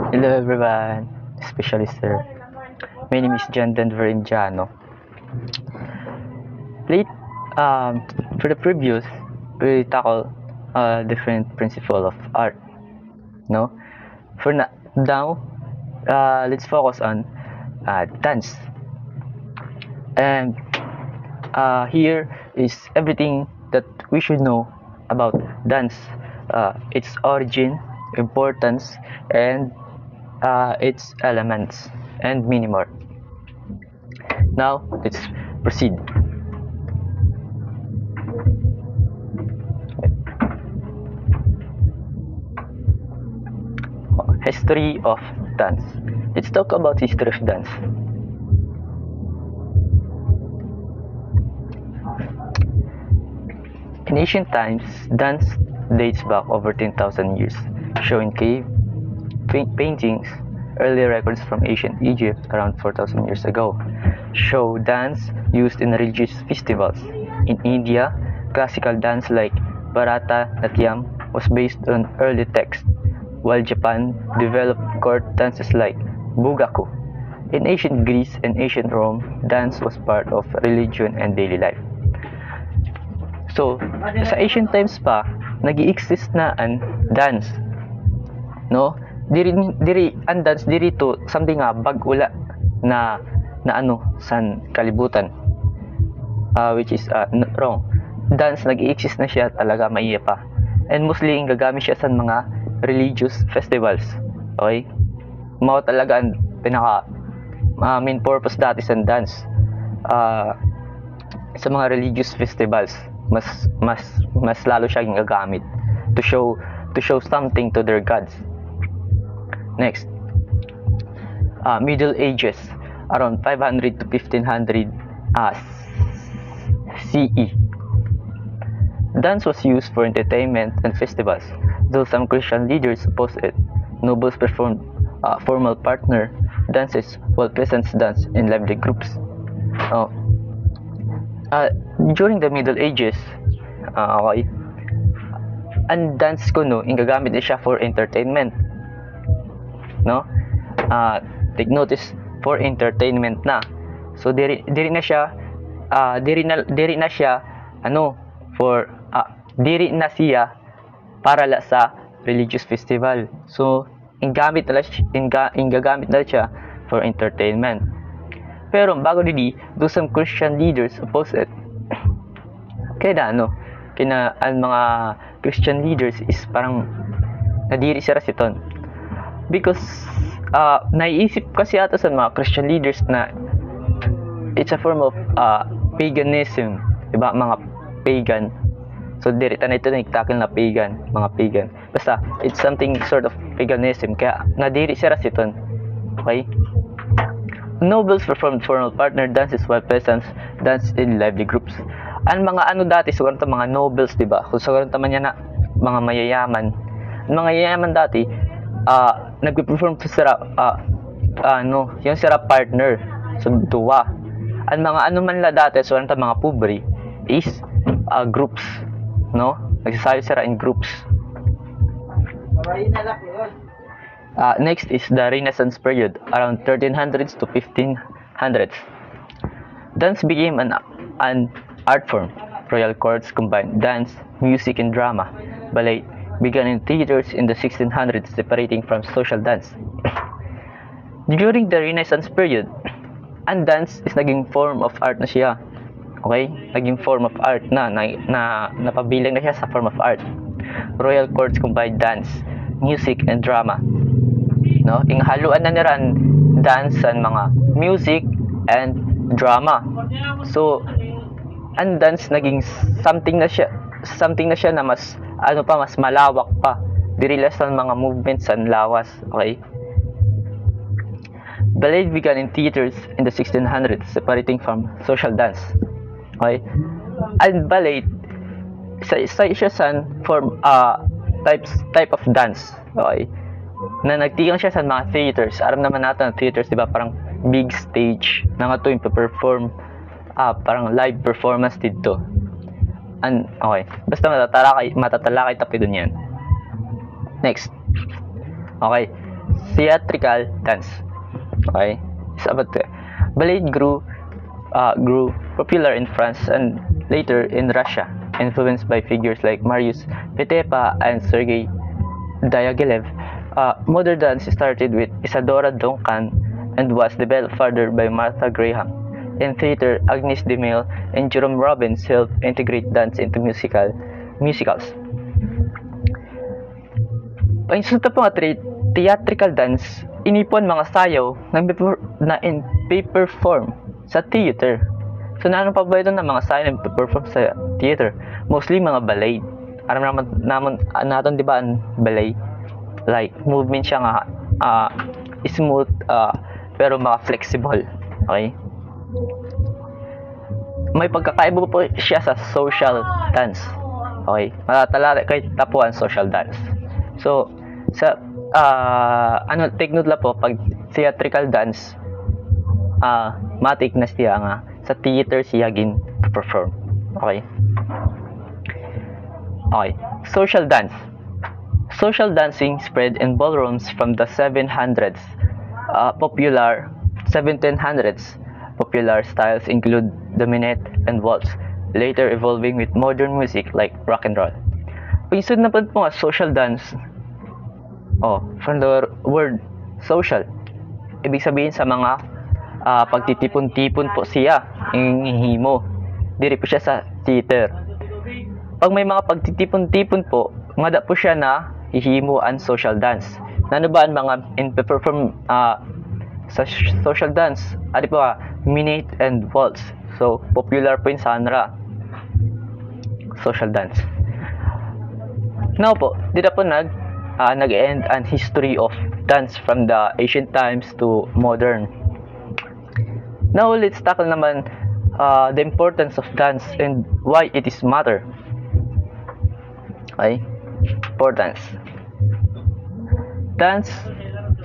Hello everyone, especially sir. My name is John Denver Indiano. Late, for the previous, we tackle different principle of art. No, for now, let's focus on dance. And here is everything that we should know about dance, its origin, importance, and its elements, and many more. Now, let's proceed. History of dance. Let's talk about history of dance. In ancient times, dance dates back over 10,000 years, showing cave paintings. Early records from ancient Egypt around 4,000 years ago show dance used in religious festivals. In India, classical dance like Bharatanatyam was based on early texts, while Japan developed court dances like Bugaku. In ancient Greece and ancient Rome, dance was part of religion and daily life. So, sa ancient times pa, nag-i-exist na ang dance. No? Diri ang dance diri to something nga bag-ula na san kalibutan. Which is wrong. Dance nag-i-exist na siya talaga maiya pa. And mostly gagamit siya sa mga religious festivals. Okay? Mao talaga ang pinaka main purpose dati sa dance. Sa mga religious festivals, mas lalo siya ginagamit to show something to their gods. Next, Middle Ages, around 500 to 1500 CE. Dance was used for entertainment and festivals, though some Christian leaders opposed it. Nobles performed formal partner dances, while peasants danced in lively groups. During the Middle Ages, okay, ang dance ko gagamit na siya for entertainment. No? Take notice, for entertainment na. So diri na siya para la sa religious festival. So gagamit na siya for entertainment. Pero bago dili, do some Christian leaders oppose it. Kaya ang mga Christian leaders is parang nadiri sila siton. Because naiisip kasi ata sa mga Christian leaders na it's a form of paganism, diba? Mga pagan. So dirita na ito nagtakil na mga pagan. Basta it's something sort of paganism, kaya nadiri sila siton. Okay? Nobles performed formal partner dances while peasants danced in lively groups. Ang mga dati, siguro mga nobles, diba? Kung siguro man yan na mga mayayaman. Ang mga mayayaman dati, nagpe-perform sila yung sila partner, so duwa. Ang mga man la dati, so mga pobre is groups, no? Nagsasayo sila in groups. Next is the Renaissance period, around 1300s to 1500s. Dance became an art form. Royal courts combined dance, music, and drama. Ballet began in theaters in the 1600s, separating from social dance. During the Renaissance period, ang dance is naging form of art na siya. Okay? Naging form of art na napabilang na siya sa form of art. Royal courts combined dance, music, and drama. No? Haluan na niran dance and mga music and drama. So, ang dance naging something na siya na mas mas malawak pa. Diri lang sa mga movements and lawas, okay? Ballet began in theaters in the 1600s, separating from social dance. Okay? And ballet siya sa form type of dance, okay? Na nagtigang siya sa mga theaters. Aram naman natin ang theaters, di ba? Parang big stage na nga to yung perform parang live performance dito. Okay. Basta matatalakay tayo dun yan. Next. Okay. Theatrical dance. Okay? It's about ballet grew popular in France and later in Russia, influenced by figures like Marius Petepa and Sergei Diaghilev. Modern dance started with Isadora Duncan and was developed further by Martha Graham. In theater, Agnes de Mille and Jerome Robbins helped integrate dance into musicals. Pagsunta po nga theatrical dance, inipon mga sayaw na in paper form sa theater. So, naano pa ba ito ng mga sayaw na perform sa theater? Mostly mga ballet. Alam natin, di ba, ang ballet? Like, movement siya nga smooth, pero mga flexible. Okay? May pagkakaiba po siya sa social dance. Okay? Matatala kahit tapuan social dance. So, sa take note lang po, pag theatrical dance, matik na siya nga sa theater siya gin perform. Okay? Okay. Social dance. Social dancing spread in ballrooms from the 1700s. Popular styles include the minette and waltz, later evolving with modern music like rock and roll. Pag-isod na po nga social dance, from the word social, ibig sabihin sa mga pagtitipon-tipon po siya, hihimo. Diri po siya sa theater. Pag may mga pagtitipon-tipon po, ngada po siya na hihimuan social dance. Nano ba ang mga perform sa social dance? Adi po minette and waltz. So, popular po yung genre. Social dance. Now po, dito po nag-end ang history of dance from the ancient times to modern. Now, let's tackle naman the importance of dance and why it is matter. Okay? Importance. Dance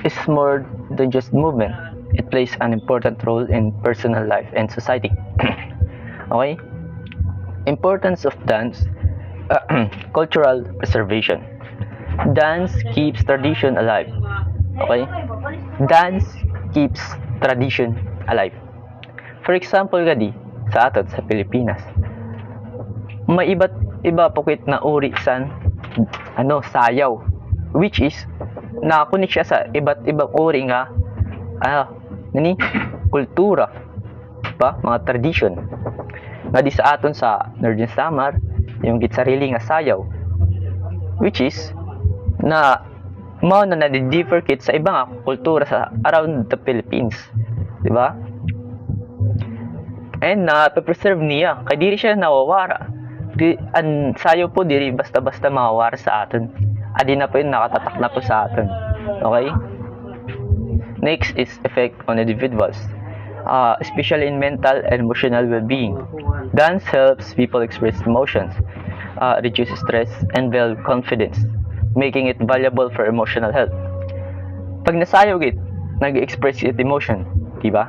is more than just movement. It plays an important role in personal life and society. Okay? Importance of dance. Cultural preservation. Dance keeps tradition alive. Okay? Dance keeps tradition alive. For example, gadi, sa atin, sa Pilipinas, may iba't iba pukit na uri sa sayaw, which is nakakunik siya sa iba't ibang uri nga kultura, ba, mga tradition nga di sa aton sa Northern Samar, yung gitsarili nga sayaw, which is na mao na differ kit sa ibang kultura sa around the Philippines, di ba? And na-preserve niya kay diri siya nawawara. Ang sayaw po diri basta-basta mawawara sa aton. Adi na po yun, nakatatak na po sa aton. Okay? Next is effect on individuals, especially in mental and emotional well-being. Dance helps people express emotions, reduce stress, and build confidence, making it valuable for emotional health. Pag nasayaw git, nag-express it emotion, diba?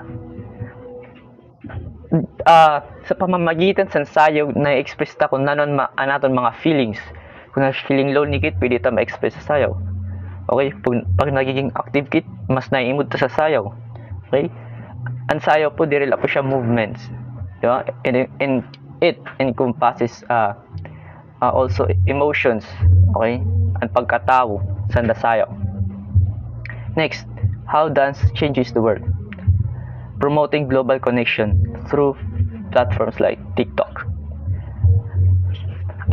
Sa pamamagitan sa sayaw, na-express ta kung nanon anaton mga feelings. Kung feeling low ni kit, pwede ta ma-express sa sayaw. Okay? Pag nagiging active kit, mas naiimod ta sa sayaw. Okay? Ang sayaw po, dirila po siya movements. Diba? And it encompasses also emotions. Okay? Ang pagkatawo sa sayaw. Next, how dance changes the world. Promoting global connection through platforms like TikTok.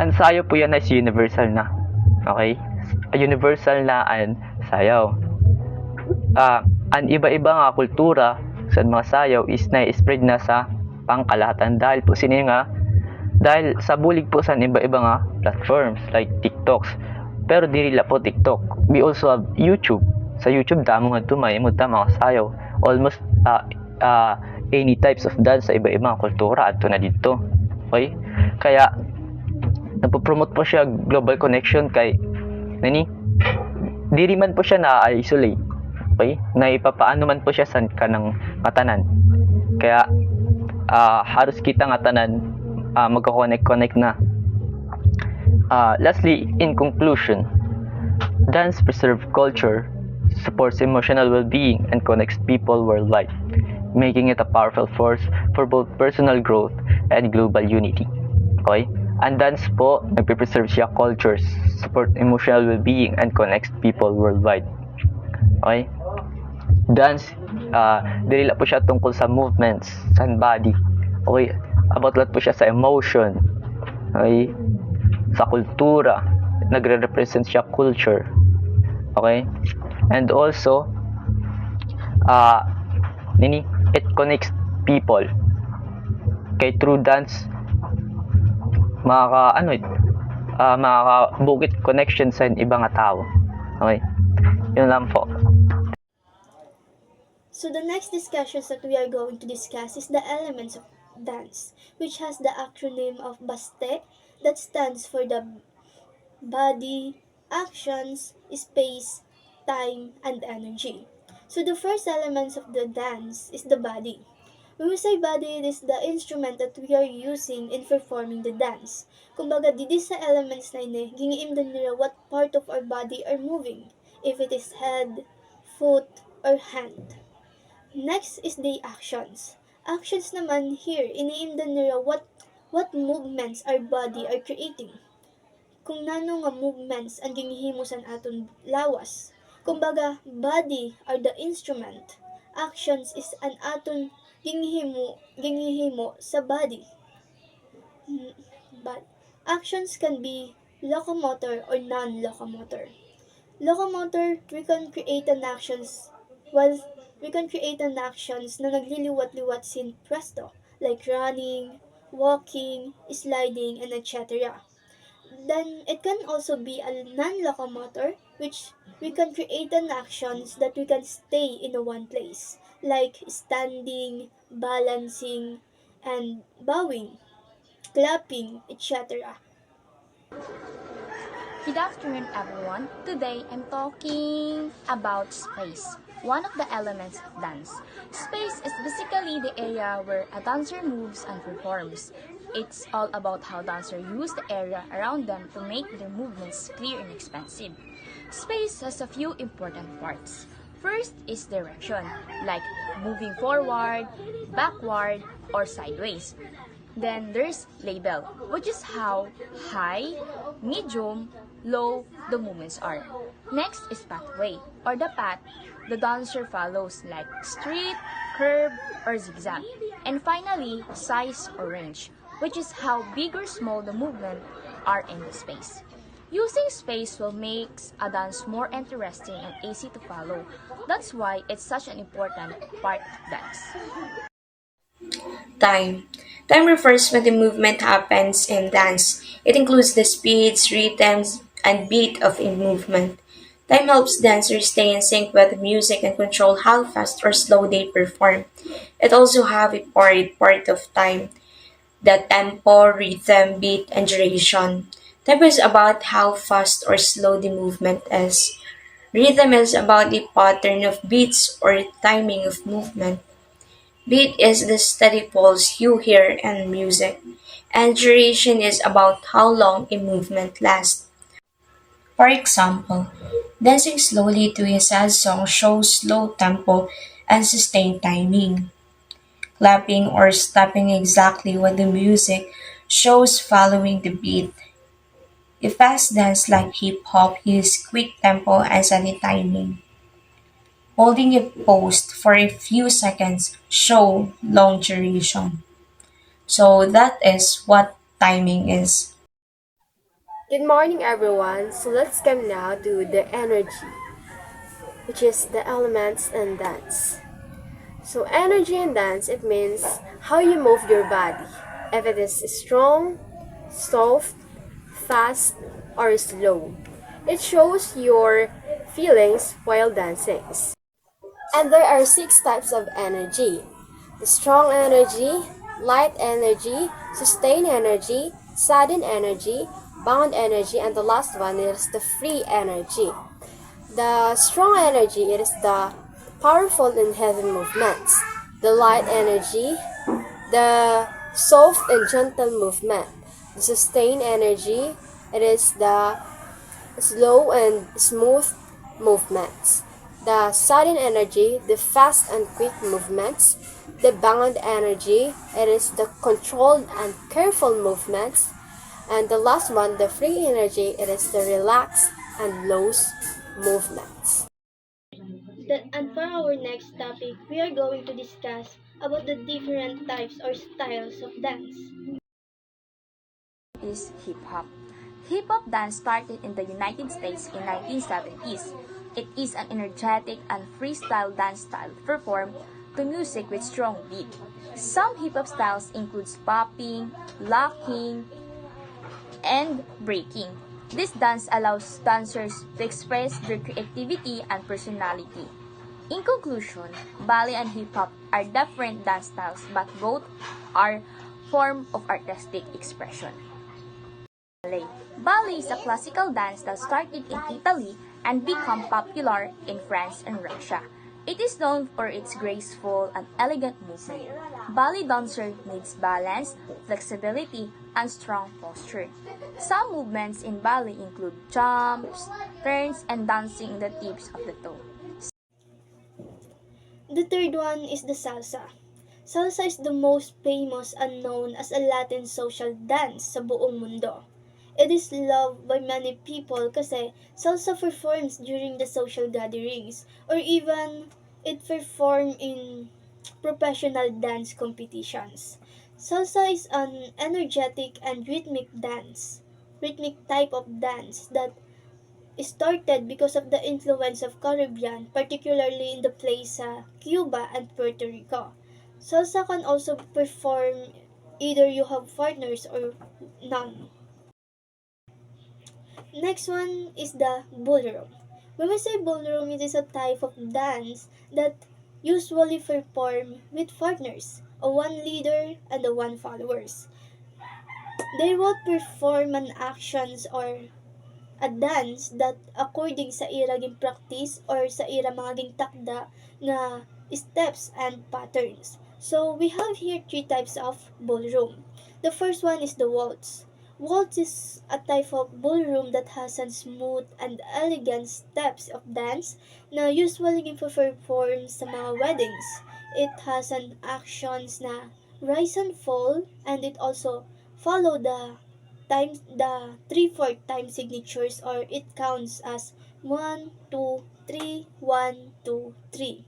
Ang sayaw po yan is universal na. Okay? Universal na ang sayaw. Ang iba-iba nga kultura sa mga sayaw is na-spread na sa pangkalahatan dahil po dahil sa bulig po sa iba-iba nga platforms like TikToks. Pero dili la po TikTok. We also have YouTube. Sa YouTube damo nga tumayimod ta mga sayaw. Almost any types of dance sa iba-ibang kultura adto na dito. Okay? Kaya nagpo-promote po siya global connection kay diri man po siya na-isolate. Okay? Naipapaano man po siya sa kanang katanan. Kaya halos kita nga tanan magko-connect na. Lastly, in conclusion, dance preserve culture, supports emotional well-being, and connects people worldwide, making it a powerful force for both personal growth and global unity. Okay? Ang dance po, nagpe-preserve siya cultures, support emotional well-being, and connects people worldwide. Okay? Dance, dili po siya tungkol sa movements, sa body. Okay? About lahat po siya sa emotion. Okay? Sa kultura. Nagre-represent siya culture. Okay? And also, it connects people. Kay through dance, makakabukit connection sa ibang tao. Okay? Yun lang po. So the next discussions that we are going to discuss is the elements of dance, which has the acronym of BASTE, that stands for the body, actions, space, time, and energy. So the first elements of the dance is the body. When we say body, it is the instrument that we are using in performing the dance. Kumbaga, didi sa elements na ini, gingiimdan nila what part of our body are moving, if it is head, foot, or hand. Next is the actions. Actions naman here, iniimdan nila what movements our body are creating. Kung nano nga movements ang ginghimo sa aton lawas. Kumbaga, body are the instrument. Actions is an aton ginghimo sa body. But actions can be locomotor or non-locomotor. Locomotor, we can create an actions na nagliliwat-liwat sin presto, like running, walking, sliding, and etc. Then it can also be a non-locomotor, which we can create an actions that we can stay in a one place, like standing, balancing, and bowing, clapping, etc. Good afternoon, everyone. Today, I'm talking about space, one of the elements of dance. Space is basically the area where a dancer moves and performs. It's all about how dancers use the area around them to make their movements clear and expansive. Space has a few important parts. First is direction, like moving forward, backward, or sideways. Then there's label, which is how high, medium, low the movements are. Next is pathway, or the path the dancer follows, like straight, curve, or zigzag. And finally, size or range, which is how big or small the movement are in the space. Using space will make a dance more interesting and easy to follow. That's why it's such an important part of dance. Time. Time refers when the movement happens in dance. It includes the speeds, rhythms, and beat of a movement. Time helps dancers stay in sync with the music and control how fast or slow they perform. It also have a part of time, the tempo, rhythm, beat, and duration. Tempo is about how fast or slow the movement is. Rhythm is about the pattern of beats or timing of movement. Beat is the steady pulse you hear in music, and duration is about how long a movement lasts. For example, dancing slowly to a sad song shows slow tempo and sustained timing. Clapping or stopping exactly with the music shows following the beat. A fast dance like hip hop uses quick tempo and steady timing. Holding a pose for a few seconds show long duration. So that is what timing is. Good morning, everyone. So let's come now to the energy, which is the elements in dance. So energy in dance, it means how you move your body. If it is strong, soft, fast, or slow. It shows your feelings while dancing. And there are 6 types of energy: the strong energy, light energy, sustained energy, sudden energy, bound energy, and the last one is the free energy. The strong energy, it is the powerful and heavy movements. The light energy, the soft and gentle movement. The sustained energy, it is the slow and smooth movements. the sudden energy, the fast and quick movements, the bound energy, it is the controlled and careful movements, and the last one, the free energy, it is the relaxed and loose movements. And for our next topic, we are going to discuss about the different types or styles of dance. Is hip hop. Hip hop dance started in the United States in 1970s. It is an energetic and freestyle dance style performed to music with strong beat. Some hip hop styles include popping, locking, and breaking. This dance allows dancers to express their creativity and personality. In conclusion, ballet and hip hop are different dance styles, but both are form of artistic expression. Ballet. Ballet is a classical dance that started in Italy and became popular in France and Russia. It is known for its graceful and elegant movement. Ballet dancer needs balance, flexibility, and strong posture. Some movements in ballet include jumps, turns, and dancing in the tips of the toe. The third one is the salsa. Salsa is the most famous and known as a Latin social dance sa buong mundo. It is loved by many people kasi salsa performs during the social gatherings or even it performed in professional dance competitions. Salsa is an energetic and rhythmic type of dance that started because of the influence of Caribbean, particularly in the place sa Cuba and Puerto Rico. Salsa can also perform either you have partners or none. Next one is the ballroom. When we say ballroom, it is a type of dance that usually performed with partners, a one leader and a one followers. They will perform an actions or a dance that according sa ira ging practice or sa ira mga ging takda na steps and patterns. So we have here three types of ballroom. The first one is the waltz. Waltz is a type of ballroom that has a smooth and elegant steps of dance na usually performed sa mga weddings. It has an actions na rise and fall, and it also follow the 3/4 time signatures, or it counts as 1 2 3 1 2 3.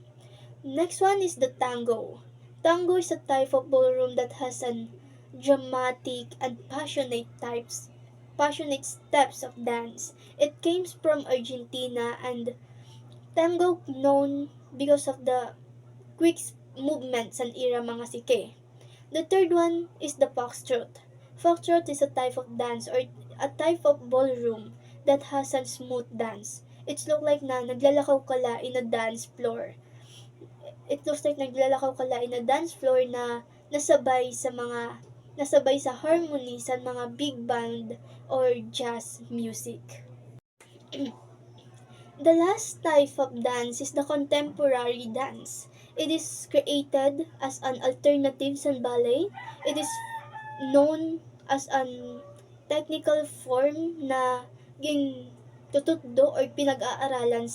Next one is the tango. Tango is a type of ballroom that has an dramatic and passionate steps of dance. It came from Argentina, and tango known because of the quick movements and era mga sike. The third one is the foxtrot. Foxtrot is a type of dance or a type of ballroom that has a smooth dance. It's look like na naglalakaw ka la in a dance floor. It looks like naglalakaw ka la in a dance floor na nasabay sa harmony sa mga big band or jazz music. The last type of dance is the contemporary dance. It is created as an alternative sa ballet. It is known as an technical form na ging tutuddo or pinag-aaralan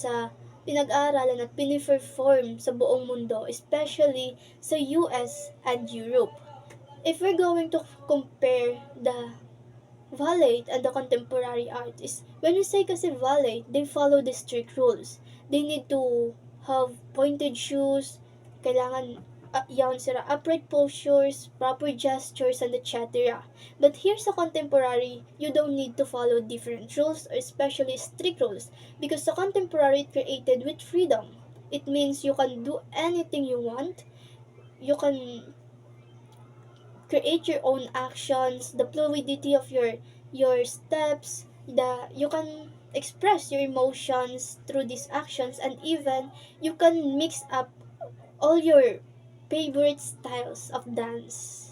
at piniperform sa buong mundo, especially sa US and Europe. If we're going to compare the ballet and the contemporary art is when we say kasi ballet, they follow the strict rules. They need to have pointed shoes, kailangan yawn sila, upright postures, proper gestures, and etc. But here sa contemporary, you don't need to follow different rules or especially strict rules because the contemporary created with freedom. It means you can do anything you want. You can create your own actions, the fluidity of your steps, you can express your emotions through these actions, and even you can mix up all your favorite styles of dance.